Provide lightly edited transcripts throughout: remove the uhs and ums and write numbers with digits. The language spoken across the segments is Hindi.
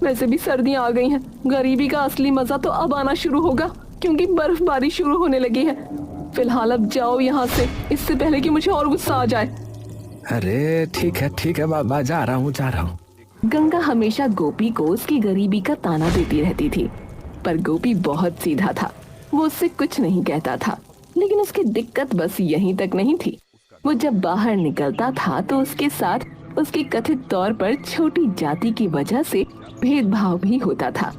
वैसे भी सर्दियाँ आ गई हैं, गरीबी का असली मजा तो अब आना शुरू होगा क्योंकि बर्फबारी शुरू होने लगी है। फिलहाल अब जाओ यहाँ से, इससे पहले कि मुझे और गुस्सा आ जाए। अरे ठीक है बाबा, जा रहा हूँ। गंगा हमेशा गोपी को उसकी गरीबी का ताना देती रहती थी, पर गोपी बहुत सीधा था। वो उससे कुछ नहीं कहता था, लेकिन उसकी दिक्कत बस यहीं तक नहीं थी। वो जब बाहर निकलता था तो उसके साथ उसकी कथित तौर पर छोटी जाति की वजह से भेदभाव भी होता था।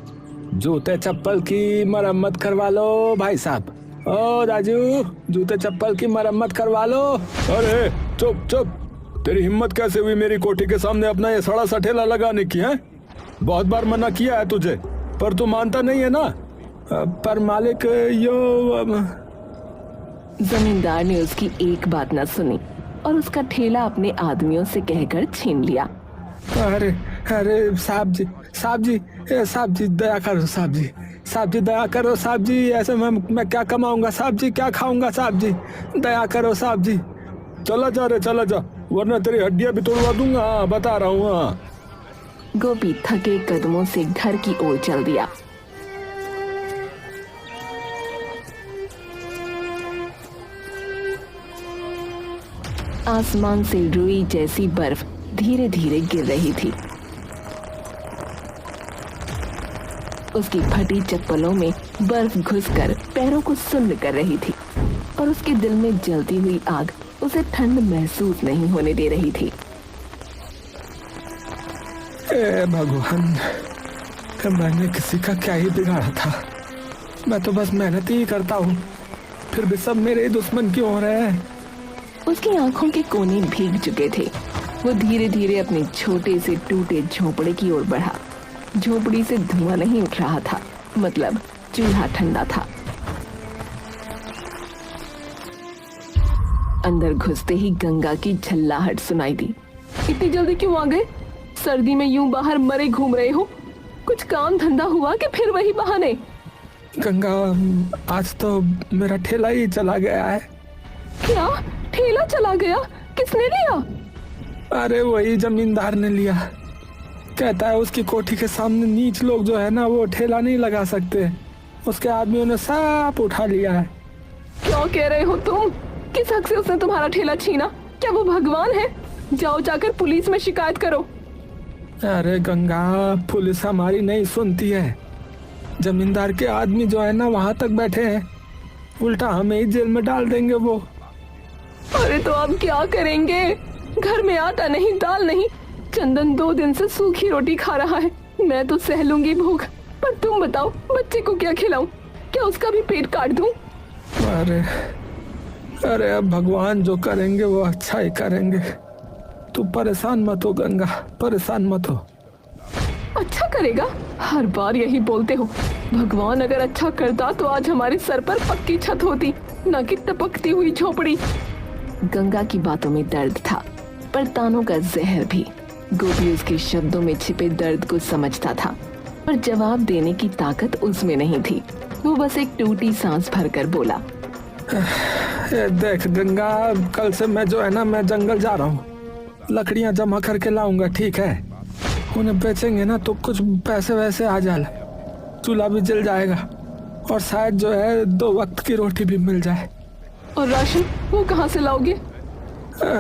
जूते चप्पल की मरम्मत करवा लो भाई साहब। ओ राजू, जूते चप्पल की मरम्मत करवा लो। अरे चुप, तेरी हिम्मत कैसे हुई मेरी कोठी के सामने अपना ये सड़ा सा ठेला लगाने की? है बहुत बार मना किया है तुझे, पर तू मानता नहीं है ना। पर मालिक जमींदार ने उसकी एक बात न सुनी और उसका ठेला अपने आदमियों से कहकर छीन लिया। अरे साहब जी दया करो साहब जी दया करो साहब जी। ऐसे मैं क्या कमाऊंगा साहब जी, क्या खाऊंगा साहब जी, दया करो साहब जी। चला जा, वरना तेरी हड्डियां भी तोड़वा दूंगा। हाँ, बता रहा हूँ। हाँ। गोपी थके कदमों से घर की ओर चल दिया। आसमान से रुई जैसी बर्फ धीरे धीरे गिर रही थी। उसकी फटी चप्पलों में बर्फ घुसकर पैरों को सुन्न कर रही थी और उसके दिल में जलती हुई आग उसे ठंड महसूस नहीं होने दे रही थी। भगवान, मैंने किसी का क्या ही बिगाड़ा था। मैं तो बस मेहनत ही करता हूँ, फिर भी सब मेरे दुश्मन क्यों हो रहे हैं। उसकी आंखों के कोने भीग चुके थे। वो धीरे धीरे अपने छोटे से टूटे झोपड़े की ओर बढ़ा। झोपड़ी से धुआं नहीं उठ रहा था, मतलब चूल्हा ठंडा था। अंदर घुसते ही गंगा की झल्लाहट सुनाई दी। इतनी जल्दी क्यों आ गए? सर्दी में यूं बाहर मरे घूम रहे हो? कुछ काम धंधा हुआ कि फिर वही बहाने? गंगा, आज तो मेरा ठेला ही चला गया है। क्या? ठेला चला गया? किसने लिया? अरे वही जमींदार ने लिया। कहता है उसकी कोठी के सामने नीच लोग जो है ना, वो ठेला नहीं लगा सकते। उसके आदमियों ने सब उठा लिया है। क्या कह रहे हो तुम? किस हक से उसने तुम्हारा ठेला छीना? क्या वो भगवान है? जाओ जाकर पुलिस में शिकायत करो। अरे गंगा, पुलिस हमारी नहीं सुनती है। जमींदार के आदमी जो है ना वहां तक बैठे हैं, उल्टा हमें ही जेल में डाल देंगे वो। अरे तो अब क्या करेंगे? घर में आटा नहीं, दाल नहीं। चंदन 2 दिन से सूखी रोटी खा रहा है। मैं तो सह लूंगी भूख, पर तुम बताओ बच्चे को क्या खिलाऊं? क्या उसका भी पेट काट दूं? अरे अब भगवान जो करेंगे वो अच्छा ही करेंगे। तू परेशान मत हो गंगा, परेशान मत हो। अच्छा करेगा? हर बार यही बोलते हो। भगवान अगर अच्छा करता तो आज हमारे सर पर पक्की छत होती, न कि टपकती हुई झोपड़ी। गंगा की बातों में दर्द था, पर तानों का जहर भी। गोपी उसके शब्दों में छिपे दर्द को समझता था, पर जवाब देने की ताकत उसमें नहीं थी। वो बस एक टूटी सांस भरकर बोला, देख गंगा, कल से मैं जो है ना, मैं जंगल जा रहा हूँ। लकड़ियाँ जमा करके लाऊंगा, ठीक है? उन्हें बेचेंगे ना तो कुछ पैसे वैसे आ जाए, चूल्हा भी जल जाएगा और शायद जो है 2 वक्त की रोटी भी मिल जाए। और राशन वो कहाँ से लाओगे?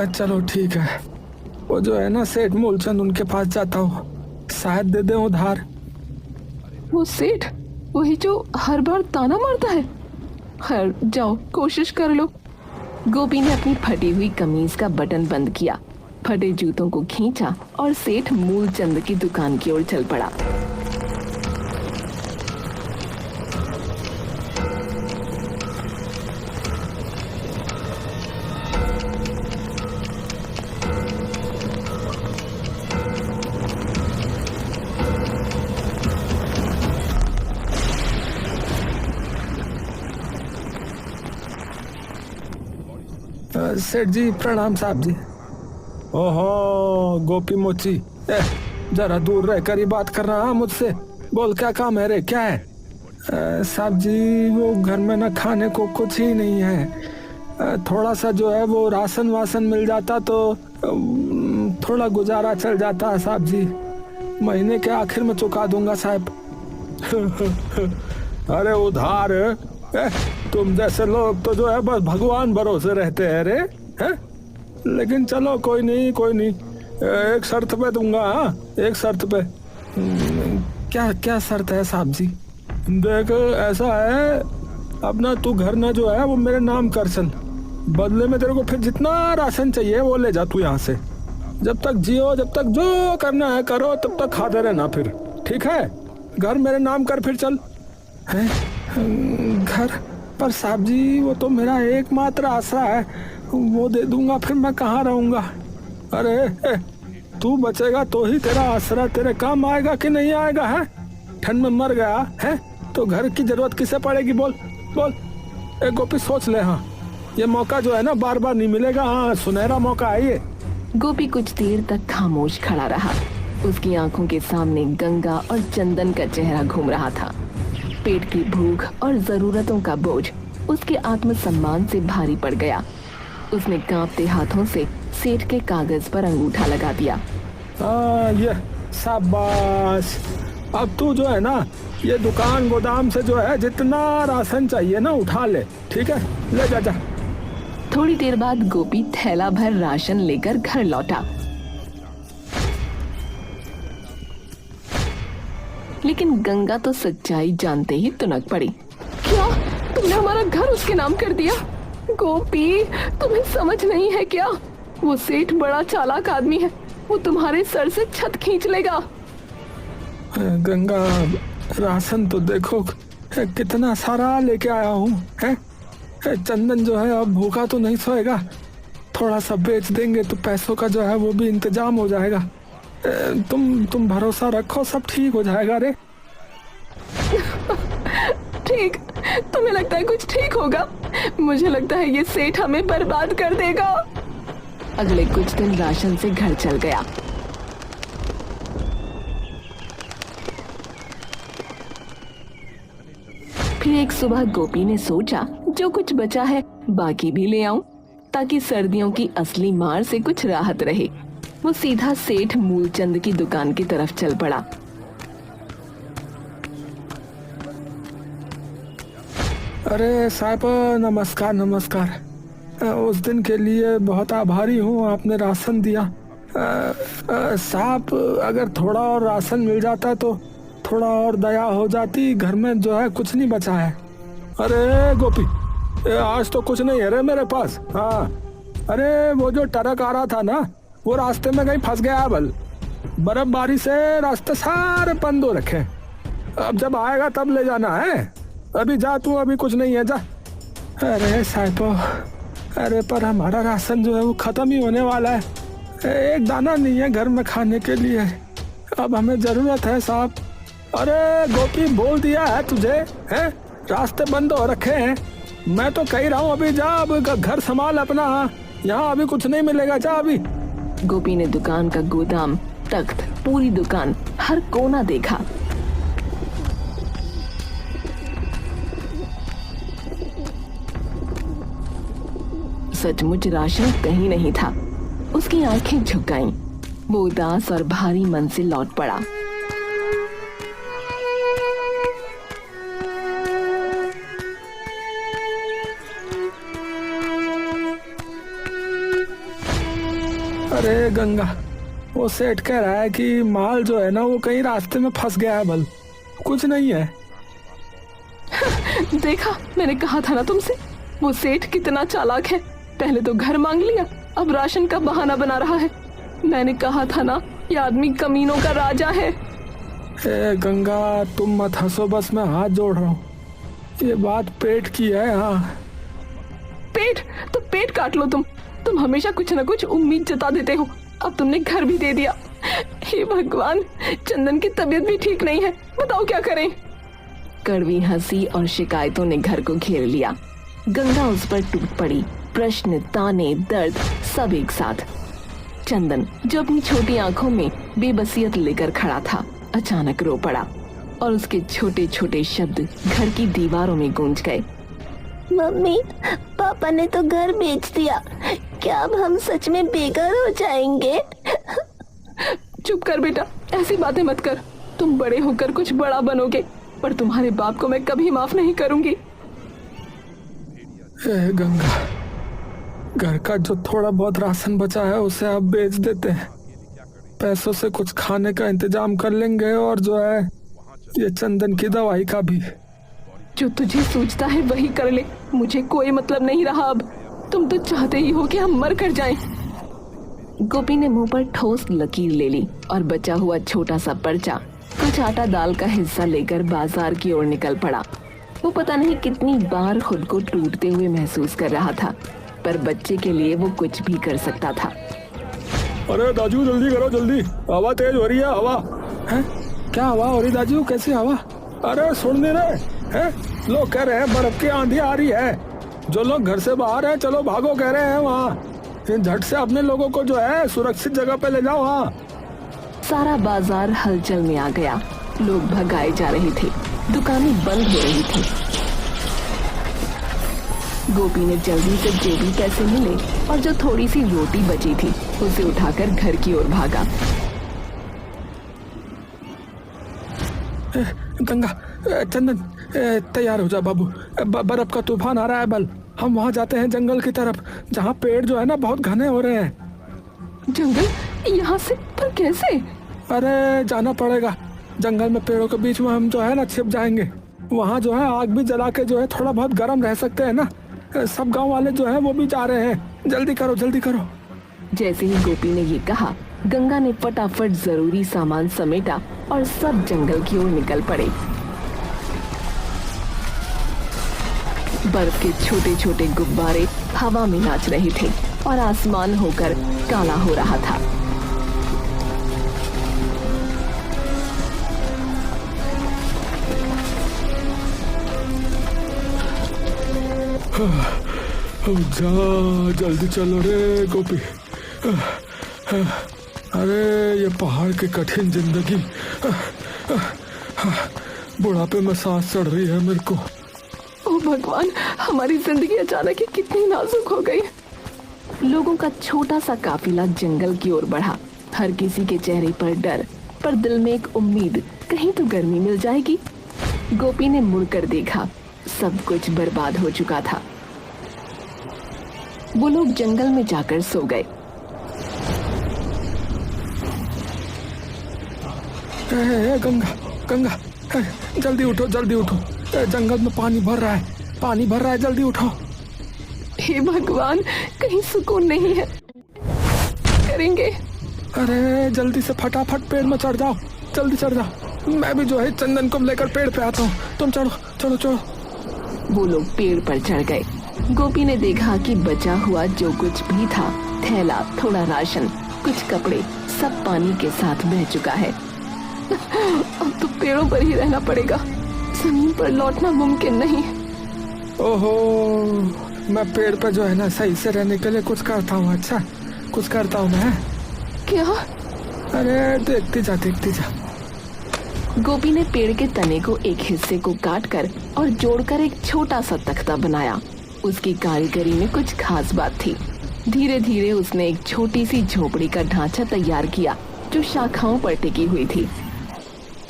चलो ठीक है, वो जो है ना सेठ मूलचंद, उनके पास जाता हूँ, शायद दे दे उधार। वो सेठ वही जो हर बार ताना मारता है? खैर जाओ, कोशिश कर लो। गोपी ने अपनी फटी हुई कमीज का बटन बंद किया, फटे जूतों को खींचा और सेठ मूलचंद की दुकान की ओर चल पड़ा। सेठ जी प्रणाम साहब जी। ओहो गोपी मोची, जरा दूर रहकर ही बात कर रहा मुझसे। बोल क्या काम है रे, क्या है? साहब जी वो घर में ना खाने को कुछ ही नहीं है। थोड़ा सा जो है वो राशन वासन मिल जाता तो थोड़ा गुजारा चल जाता है साहब जी। महीने के आखिर में चुका दूंगा साहब। अरे उधार तुम जैसे लोग तो जो है बस भगवान भरोसे रहते हैं रे हैं? लेकिन चलो कोई नहीं कोई नहीं, एक शर्त पे दूंगा। हाँ एक शर्त पे। क्या क्या शर्त है साहब जी? देख ऐसा है, अपना तू घर ना जो है वो मेरे नाम कर चल, बदले में तेरे को फिर जितना राशन चाहिए वो ले जा तू यहाँ से। जब तक जियो, जब तक जो करना है करो, तब तक खाते रहना फिर, ठीक है? घर मेरे नाम कर फिर चल। है घर पर साहब जी वो तो मेरा एकमात्र आसरा है, वो दे दूंगा फिर मैं कहाँ रहूंगा? अरे तू बचेगा तो ही तेरा आसरा तेरे काम आएगा कि नहीं आएगा है? ठंड में मर गया है तो घर की जरूरत किसे पड़ेगी? बोल बोल। एक गोपी सोच ले। हाँ ये मौका जो है ना बार बार नहीं मिलेगा। हाँ सुनहरा मौका है ये। गोपी कुछ देर तक खामोश खड़ा रहा। उसकी आंखों के सामने गंगा और चंदन का चेहरा घूम रहा था। पेट की भूख और जरूरतों का बोझ उसके आत्मसम्मान से भारी पड़ गया। उसने कांपते हाथों से सेठ के कागज पर अंगूठा लगा दिया। ये शाबाश। अब तू जो है ना ये दुकान गोदाम से जो है जितना राशन चाहिए ना उठा ले, ठीक है? ले जा जा। थोड़ी देर बाद गोपी थैला भर राशन लेकर घर लौटा, लेकिन गंगा तो सच्चाई जानते ही तुनक पड़ी। क्या तुमने हमारा घर उसके नाम कर दिया? गोपी तुम्हें समझ नहीं है क्या? वो सेठ बड़ा चालाक आदमी है, वो तुम्हारे सर से छत खींच लेगा। गंगा राशन तो देखो कितना सारा लेके आया हूँ है? चंदन जो है अब भूखा तो नहीं सोएगा, थोड़ा सा बेच देंगे तो पैसों का जो है वो भी इंतजाम हो जाएगा। तुम भरोसा रखो सब ठीक हो जाएगा रे। ठीक? तुम्हें लगता है कुछ ठीक होगा? मुझे लगता है ये सेठ हमें बर्बाद कर देगा। अगले कुछ दिन राशन से घर चल गया। फिर एक सुबह गोपी ने सोचा जो कुछ बचा है बाकी भी ले आऊं, ताकि सर्दियों की असली मार से कुछ राहत रहे। वो सीधा सेठ मूलचंद की दुकान की तरफ चल पड़ा। अरे साहब नमस्कार नमस्कार। उस दिन के लिए बहुत आभारी हूँ, आपने राशन दिया। साहब अगर थोड़ा और राशन मिल जाता तो थोड़ा और दया हो जाती, घर में जो है कुछ नहीं बचा है। अरे गोपी आज तो कुछ नहीं है रे मेरे पास। हाँ अरे वो जो ट्रक आ रहा था ना वो रास्ते में कहीं फंस गया बल, बर्फबारी से रास्ते सारे बंद हो रखे। अब जब आएगा तब ले जाना है। अभी जा तू, अभी कुछ नहीं है, जा। अरे साहिबो, अरे पर हमारा राशन जो है वो खत्म ही होने वाला है, एक दाना नहीं है घर में खाने के लिए, अब हमें जरूरत है साहब। अरे गोपी बोल दिया है तुझे है, रास्ते बंद हो रखे हैं। मैं तो कह रहा हूँ अभी जा, अब घर संभाल अपना, यहाँ अभी कुछ नहीं मिलेगा, जा अभी। गोपी ने दुकान का गोदाम, तख्त, पूरी दुकान, हर कोना देखा। सचमुच राशन कहीं नहीं था। उसकी आंखें झुक गईं। वो उदास और भारी मन से लौट पड़ा। अरे गंगा, वो सेठ कह रहा है कि माल जो है ना वो कहीं रास्ते में फंस गया है, बल कुछ नहीं है। देखा, मैंने कहा था ना तुमसे, वो सेठ कितना चालाक है। पहले तो घर मांग लिया, अब राशन का बहाना बना रहा है। मैंने कहा था ना, ये आदमी कमीनों का राजा है। ए गंगा तुम मत हंसो, बस मैं हाथ जोड़ रहा हूँ, ये बात पेट की है। हाँ पेट तो पेट काट लो तुम हमेशा कुछ न कुछ उम्मीद जता देते हो। अब तुमने घर भी दे दिया। हे भगवान, चंदन की तबीयत भी ठीक नहीं है, बताओ क्या करें। कड़वी हंसी और शिकायतों ने घर को घेर लिया। गंगा उस पर टूट पड़ी, प्रश्न, ताने, दर्द सब एक साथ। चंदन जो अपनी छोटी आंखों में बेबसियत लेकर खड़ा था, अचानक रो पड़ा और उसके छोटे छोटे शब्द घर की दीवारों में गूंज गए। मम्मी, पापा ने तो घर बेच दिया, क्या अब हम सच में बेघर हो जाएंगे? चुप कर बेटा, ऐसी बातें मत कर। तुम बड़े होकर कुछ बड़ा बनोगे, पर तुम्हारे बाप को मैं कभी माफ नहीं करूंगी। ए गंगा, घर का जो थोड़ा बहुत राशन बचा है उसे आप बेच देते हैं, पैसों से कुछ खाने का इंतजाम कर लेंगे, और जो है ये चंदन की दवाई का भी। जो तुझे सूझता है वही कर ले, मुझे कोई मतलब नहीं रहा अब। तुम तो चाहते ही हो कि हम मर कर जाएं। गोपी ने मुंह पर ठोस लकीर ले ली और बचा हुआ छोटा सा पर्चा कुछ आटा दाल का हिस्सा लेकर बाजार की ओर निकल पड़ा। वो पता नहीं कितनी बार खुद को टूटते हुए महसूस कर रहा था, पर बच्चे के लिए वो कुछ भी कर सकता था। अरे दाजू जल्दी करो, जल्दी, हवा तेज हो रही है। हवा है? क्या हवा हो रही दाजू? कैसी हवा? अरे सुन नहीं रहे हैं? लोग कह रहे हैं बर्फ की आंधी आ रही है। जो लोग घर से बाहर हैं चलो भागो कह रहे हैं वहाँ। झट से अपने लोगों को जो है सुरक्षित जगह पे ले जाओ। हाँ, सारा बाजार हलचल में आ गया। लोग भगाए जा रहे थे, दुकानें बंद हो रही थी। गोपी ने जल्दी से जो भी पैसे मिले और जो थोड़ी सी रोटी बची थी उसे उठाकर घर की ओर भागा। गंगा, चंदन, तैयार हो जा बाबू, बर्फ का तूफान आ रहा है। बल हम वहाँ जाते हैं जंगल की तरफ, जहाँ पेड़ जो है ना बहुत घने हो रहे हैं। जंगल? यहाँ से? पर कैसे? अरे जाना पड़ेगा, जंगल में पेड़ों के बीच में हम जो है ना छिप जाएंगे। वहाँ जो है आग भी जला के जो है थोड़ा बहुत गर्म रह सकते हैं ना। सब गांव वाले जो है वो भी जा रहे हैं, जल्दी करो जल्दी करो। जैसे ही गोपी ने ये कहा, गंगा ने फटाफट जरूरी सामान समेटा और सब जंगल की ओर निकल पड़े। बर्फ के छोटे छोटे गुब्बारे हवा में नाच रहे थे और आसमान होकर काला हो रहा था। जा जल्दी चलो रे गोपी। अरे ये पहाड़ की कठिन जिंदगी, बुढ़ापे में सांस चढ़ रही है मेरे को। ओ भगवान, हमारी जिंदगी अचानक ही कितनी नाजुक हो गई। लोगों का छोटा सा काफिला जंगल की ओर बढ़ा। हर किसी के चेहरे पर डर, पर दिल में एक उम्मीद, कहीं तो गर्मी मिल जाएगी। गोपी ने मुड़कर देखा, सब कुछ बर्बाद हो चुका था। वो लोग जंगल में जाकर सो गए। गंगा, गंगा, जल्दी उठो जल्दी उठो, जंगल में पानी भर रहा है, पानी भर रहा है, जल्दी उठो। हे भगवान, कहीं सुकून नहीं है, करेंगे। अरे जल्दी से फटाफट पेड़ में चढ़ जाओ, जल्दी चढ़ जाओ। मैं भी जो है चंदन को लेकर पेड़ पे आता हूँ, तुम चढ़ो चलो चलो। वो लोग पेड़ पर चढ़ गए। गोपी ने देखा कि बचा हुआ जो कुछ भी था, थैला, थोड़ा राशन, कुछ कपड़े, सब पानी के साथ बह चुका है। अब तो पेड़ों पर ही रहना पड़ेगा, जमीन पर लौटना मुमकिन नहीं। ओहो, मैं पेड़ पर जो है ना सही से रहने के लिए कुछ करता हूँ। अच्छा, कुछ करता हूँ मैं। क्या? अरे देखती जा देखती जा। गोपी ने पेड़ के तने को एक हिस्से को काटकर और जोड़कर एक छोटा सा तख्ता बनाया। उसकी कारीगरी में कुछ खास बात थी। धीरे धीरे उसने एक छोटी सी झोपड़ी का ढांचा तैयार किया जो शाखाओं पर टिकी हुई थी।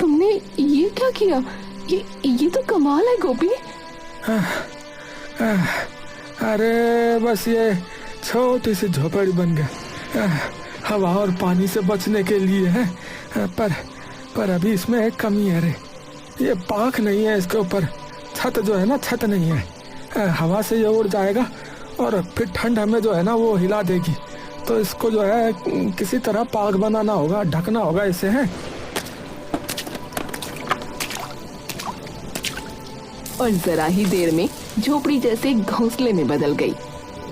तुमने ये क्या किया? ये तो कमाल है गोपी। अरे बस ये छोटी सी झोपड़ी बन गई, हवा और पानी से बचने के लिए है। पर अभी इसमें एक कमी है रे, ये पाख नहीं है इसके ऊपर, छत जो है ना छत नहीं है। हवा से ये उड़ जाएगा और फिर ठंड हमें जो है ना वो हिला देगी, तो इसको जो है किसी तरह पाख बनाना होगा, ढकना होगा इसे। है और जरा ही देर में झोपड़ी जैसे घोंसले में बदल गई।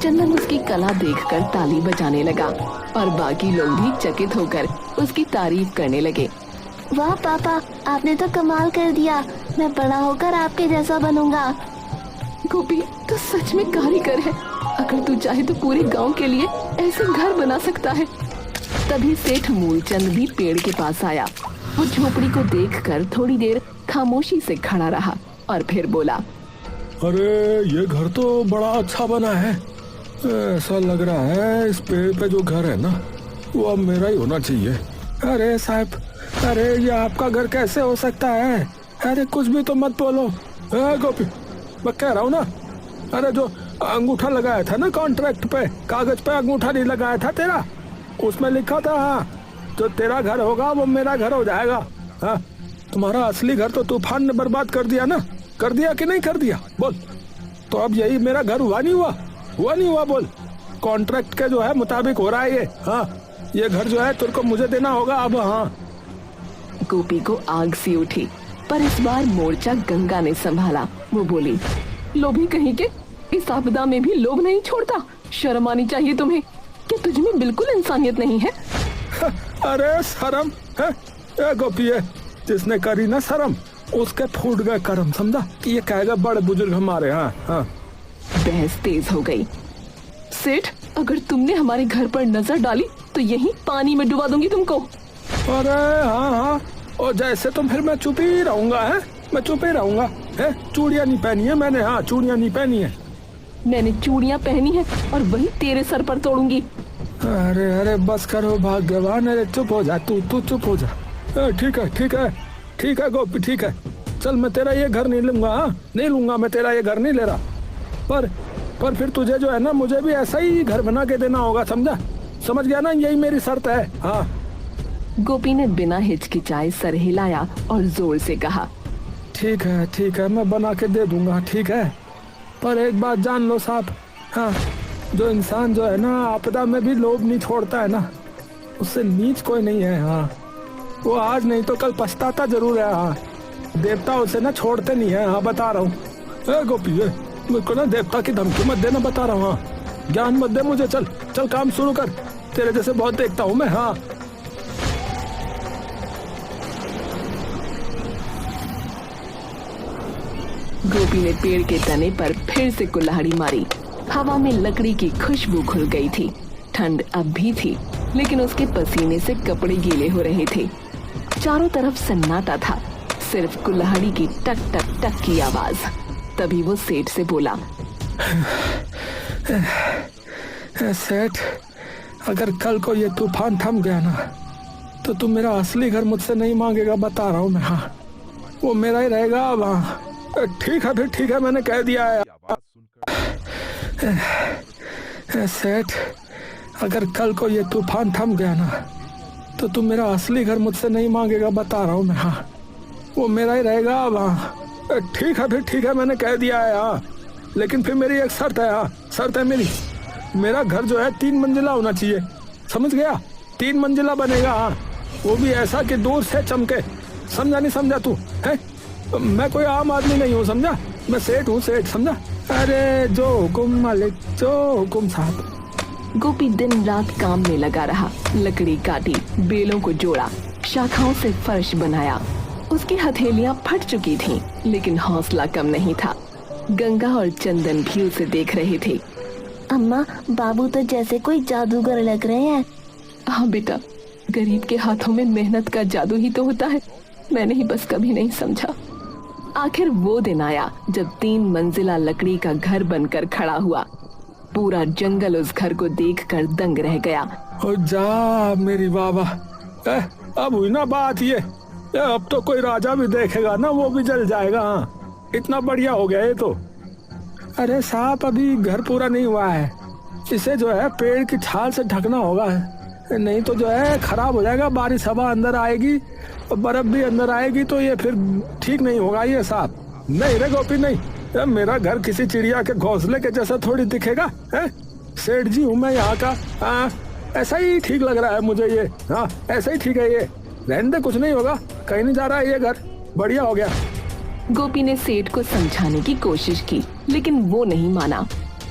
चंदन उसकी कला देखकर ताली बजाने लगा और बाकी लोग भी चकित होकर उसकी तारीफ करने लगे। वाह पापा, आपने तो कमाल कर दिया, मैं बड़ा होकर आपके जैसा बनूंगा। गोपी तो सच में कारीगर है, अगर तू चाहे तो पूरे गांव के लिए ऐसे घर बना सकता है। तभी सेठ मूलचंद भी पेड़ के पास आया। वो झोपड़ी को देखकर थोड़ी देर खामोशी से खड़ा रहा और फिर बोला, अरे ये घर तो बड़ा अच्छा बना है। ऐसा लग रहा है इस पेड़ पे जो घर है ना वो अब मेरा ही होना चाहिए। अरे साहब, अरे ये आपका घर कैसे हो सकता है? अरे कुछ भी तो मत बोलो। गोपी, मैं कह रहा हूँ ना, अरे जो अंगूठा लगाया था ना कॉन्ट्रैक्ट पे, कागज पे अंगूठा नहीं लगाया था तेरा, उसमें लिखा था हाँ जो तेरा घर होगा वो मेरा घर हो जाएगा। हाँ, तुम्हारा असली घर तो तूफान ने बर्बाद कर दिया ना, कर दिया कि नहीं कर दिया बोल? तो अब यही मेरा घर हुआ नहीं हुआ? हुआ नहीं हुआ बोल? कॉन्ट्रैक्ट के जो है मुताबिक हो रहा है ये। हाँ, ये घर जो है तेरे को मुझे देना होगा अब। हाँ। गोपी को आग सी उठी, पर इस बार मोर्चा गंगा ने संभाला। वो बोली, लोभी कहीं के, इस आपदा में भी लोभ नहीं छोड़ता। शर्म आनी चाहिए तुम्हें, कि तुझ में बिल्कुल इंसानियत नहीं है। अरे शर्म है? गोपी है जिसने करी ना शर्म, उसके फूट गए कर्म, समझा? कि ये कहेगा बड़े बुजुर्ग हमारे। हाँ हाँ। बहस तेज हो गई। सेठ, अगर तुमने हमारे घर पर नजर डाली तो यहीं पानी में डुबा दूंगी तुमको। अरे हाँ हाँ, और जैसे तो फिर मैं चुप ही रहूंगा। है, मैं चुप ही रहूंगा। है, चूड़ियां नहीं पहनी है मैंने। हाँ, चूड़ियां नहीं पहनी है मैंने। चूड़ियां पहनी है और वही तेरे सर पर तोड़ूंगी। अरे अरे बस करो भाग्यवान। अरे चुप हो जा, तू चुप हो जा। ठीक है ठीक है ठीक है गोपी, ठीक है। चल, मैं तेरा ये घर नहीं लूंगा। हाँ, नहीं लूंगा, मैं तेरा ये घर नहीं ले रहा। पर फिर तुझे जो है ना, मुझे भी ऐसा ही घर बना के देना होगा, समझा? समझ गया ना? यही मेरी शर्त है। हाँ। गोपी ने बिना हिचकिचाए सर हिलाया और जोर से कहा, ठीक है, मैं बना के दे दूंगा। ठीक है, पर एक बात जान लो साहब। हाँ, जो इंसान जो है ना आपदा में भी लोभ नहीं छोड़ता है ना, उससे नीच कोई नहीं है। हाँ, वो आज नहीं तो कल पछताता जरूर है। हाँ, देवता उसे ना छोड़ते नहीं है। हाँ, बता रहा हूँ। गोपी, मेरे को ना देवता की धमकी मत देना, बता रहा हूँ। हाँ, ज्ञान मत दे मुझे। चल चल, काम शुरू कर, तेरे जैसे बहुत देखता हूँ मैं। हाँ। गोपी ने पेड़ के तने पर फिर से कुल्हाड़ी मारी। हवा में लकड़ी की खुशबू घुल गई थी। ठंड अब भी थी, लेकिन उसके पसीने से कपड़े गीले हो रहे थे। चारों तरफ सन्नाटा था, सिर्फ कुल्हाड़ी की टक टक टक की आवाज। तभी वो सेठ से बोला, सेठ, अगर कल को ये तूफान थम गया ना, तो तुम मेरा असली घर मुझसे नहीं मांगेगा, बता रहा हूँ मैं। हाँ, वो मेरा ही रहेगा अब। हाँ, ठीक है, फिर ठीक है, मैंने कह दिया है। सेठ, अगर कल को ये तूफान थम गया ना, तो तुम मेरा असली घर मुझसे नहीं मांगेगा, बता रहा हूँ मैं। हाँ, वो मेरा ही रहेगा अब। हाँ, ठीक है, फिर ठीक है, मैंने कह दिया है। हाँ, लेकिन फिर मेरी एक शर्त है। हाँ, शर्त है मेरी, मेरा घर जो है 3 मंजिला होना चाहिए, समझ गया? 3 मंजिला बनेगा। हाँ, वो भी ऐसा कि दूर से चमके। समझा नहीं समझा तू? है, मैं कोई आम आदमी नहीं हूँ, समझा? मैं सेठ हूँ, सेठ, समझा? अरे जो हुकुम मालिक, जो हुकुम साहब। गोपी दिन रात काम में लगा रहा। लकड़ी काटी, बेलों को जोड़ा, शाखाओं से फर्श बनाया। उसकी हथेलियां फट चुकी थीं, लेकिन हौसला कम नहीं था। गंगा और चंदन भी उसे देख रहे थे। अम्मा, बाबू तो जैसे कोई जादूगर लग रहे हैं। हाँ बेटा, गरीब के हाथों में मेहनत का जादू ही तो होता है। मैंने ही बस कभी नहीं समझा। आखिर वो दिन आया जब 3 मंजिला लकड़ी का घर बनकर खड़ा हुआ। पूरा जंगल उस घर को देखकर दंग रह गया। ओ जा मेरी बाबा, अब हुई ना बात ये। अब तो कोई राजा भी देखेगा ना, वो भी जल जाएगा। हाँ, इतना बढ़िया हो गया ये तो। अरे साहब, अभी घर पूरा नहीं हुआ है, इसे जो है पेड़ की छाल से ढकना होगा, नहीं तो जो है खराब हो जाएगा। बारिश हवा अंदर आएगी और बर्फ भी अंदर आएगी, तो ये फिर ठीक नहीं होगा ये साहब। नहीं रे गोपी, नहीं, मेरा घर किसी चिड़िया के घोंसले के जैसा थोड़ी दिखेगा। है, सेठ जी हूँ मैं यहाँ का। हाँ, ऐसा ही ठीक लग रहा है मुझे ये। हाँ, ऐसा ही ठीक है ये, रहने दे, कुछ नहीं होगा, कहीं नहीं जा रहा है ये घर, बढ़िया हो गया। गोपी ने सेठ को समझाने की कोशिश की, लेकिन वो नहीं माना।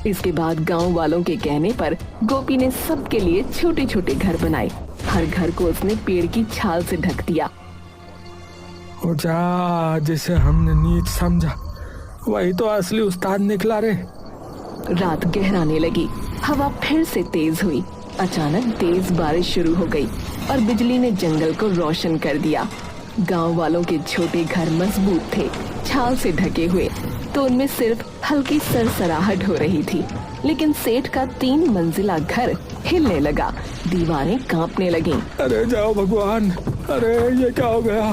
इसके बाद गांव वालों के कहने पर गोपी ने सबके लिए छोटे छोटे घर बनाए। हर घर को उसने पेड़ की छाल से ढक दिया। हो जा, जिसे हमने नीच समझा वही तो असली उस्ताद निकला रे। रात गहराने लगी, हवा फिर से तेज हुई। अचानक तेज बारिश शुरू हो गई और बिजली ने जंगल को रोशन कर दिया। गांव वालों के छोटे घर मजबूत थे, छाल से ढके हुए, तो उनमें सिर्फ हल्की सरसराहट हो रही थी। लेकिन सेठ का 3 मंजिला घर हिलने लगा, दीवारें कांपने लगीं। अरे जाओ भगवान, अरे ये क्या हो गया?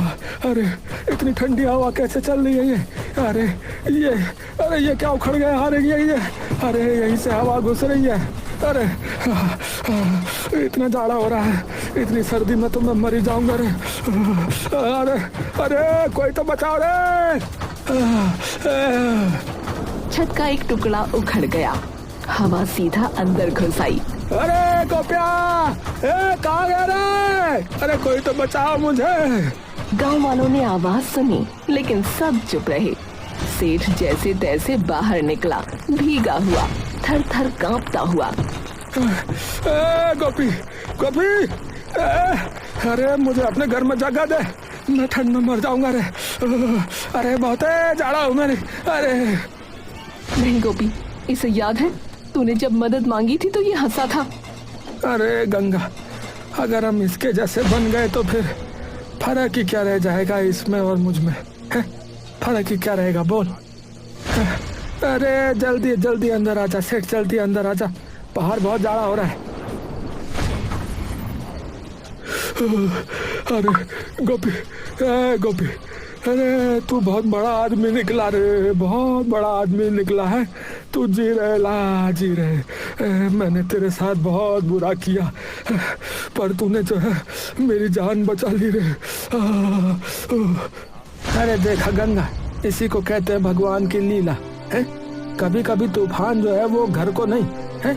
अरे इतनी ठंडी हवा कैसे चल रही है ये? अरे ये क्या उखड़ गया? अरे यहीं से हवा घुस रही है। अरे इतना जाड़ा हो रहा है, इतनी सर्दी में तो मैं मर ही जाऊंगा रे। अरे अरे कोई तो बचाओ रे। छत का एक टुकड़ा उखड़ गया, हवा सीधा अंदर घुस आई। अरे गोपिया, कहाँ गया रे? अरे कोई तो बचाओ मुझे। गांव वालों ने आवाज सुनी, लेकिन सब चुप रहे। सेठ जैसे तैसे बाहर निकला, भीगा हुआ, थर थर कांपता हुआ। गोपी, अरे मुझे अपने घर में जगह दे, मैं ठंड में मर जाऊंगा रे। अरे बहुत जाड़ा हूँ मेरी। अरे नहीं गोपी, इसे याद है तूने जब मदद मांगी थी तो ये हंसा था। अरे गंगा, अगर हम इसके जैसे बन गए तो फिर फर्क ही क्या रह जाएगा इसमें और मुझ में? है? फर्क ही क्या रहेगा बोल? अरे जल्दी जल्दी अंदर आजा सेठ, जल्दी अंदर आजा, बाहर बहुत जाड़ा हो रहा है। अरे गोपी, अरे तू बहुत बड़ा आदमी निकला रे, बहुत बड़ा आदमी निकला है तू। जी रहे, मैंने तेरे साथ बहुत बुरा किया, पर तूने जो है मेरी जान बचा ली रे। अरे देखा गंगा, इसी को कहते हैं भगवान की लीला है। कभी कभी तूफान जो है वो घर को नहीं है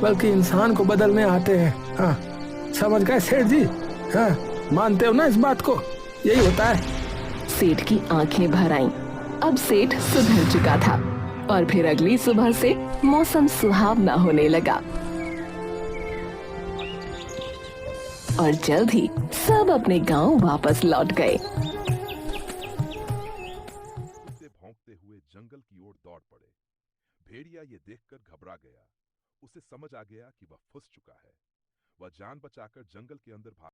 बल्कि इंसान को बदलने आते हैं। हाँ समझ गए सेठ जी? हाँ मानते हो ना इस बात को? यही होता है। सेठ की आंखें भर आईं। अब सेठ सुधर चुका था और फिर अगली सुबह से मौसम सुहावना होने लगा और जल्द ही सब अपने गांव वापस लौट गए। भौंकते हुए जंगल की ओर दौड़ पड़े। भेड़िया ये देखकर घबरा गया। उसे समझ आ गया कि वह फंस चुका है। वह जान बचाकर जंगल के अंदर भाग